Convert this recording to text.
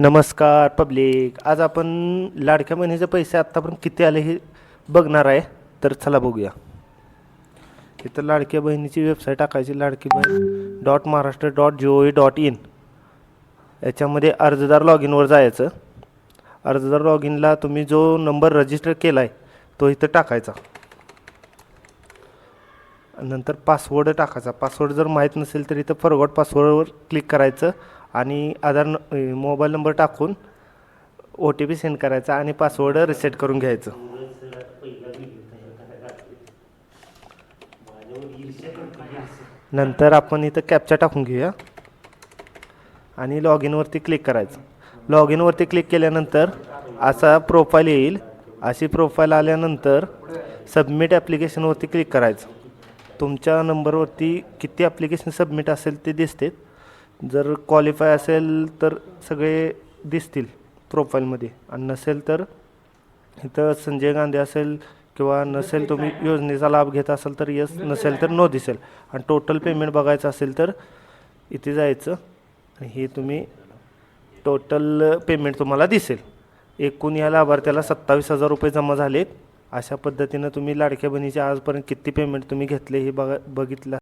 नमस्कार पब्लिक. आज आपण लाडक्या बहिणीचे पैसे आत्तापर्यंत किती आले हे बघणार आहे. तर चला बघूया. इथं लाडक्या बहिणीची वेबसाईट टाकायची, लाडकी बहीण .महाराष्ट्र.gov.in. याच्यामध्ये अर्जदार लॉग इनवर जायचं. अर्जदार लॉग इनला तुम्ही जो नंबर रजिस्टर केला आहे तो इथं टाकायचा. नंतर पासवर्ड टाकायचा. पासवर्ड जर माहीत नसेल तर इथं फॉरगॉट पासवर्डवर क्लिक करायचं आणि मोबाईल नंबर टाकून OTP सेंड करायचा आणि पासवर्ड रिसेट करून घ्यायचं. नंतर आपण इथं कॅप्चा टाकून घेऊया आणि लॉग इनवरती क्लिक करायचं. लॉग इनवरती क्लिक केल्यानंतर असा प्रोफाईल येईल. अशी प्रोफाईल आल्यानंतर सबमिट ॲप्लिकेशनवरती क्लिक करायचं. तुमच्या नंबरवरती किती ॲप्लिकेशन सबमिट असेल ते दिसते. जर क्वालिफाय असेल तर सगळे दिसतील प्रोफाईलमध्ये, आणि नसेल तर इथं संजय गांधी असेल किंवा नसेल, तुम्ही योजनेचा लाभ घेत असाल तर यस, नसेल तर नो दिसेल. आणि टोटल पेमेंट बघायचं असेल तर इथे जायचं आणि हे तुम्ही टोटल पेमेंट तुम्हाला दिसेल. एकूण या लाभार्थ्याला 27,000 रुपये जमा झालेत. अशा पद्धतीनं तुम्ही लाडक्या बहिणीचे आजपर्यंत किती पेमेंट तुम्ही घेतले हे बघितलं.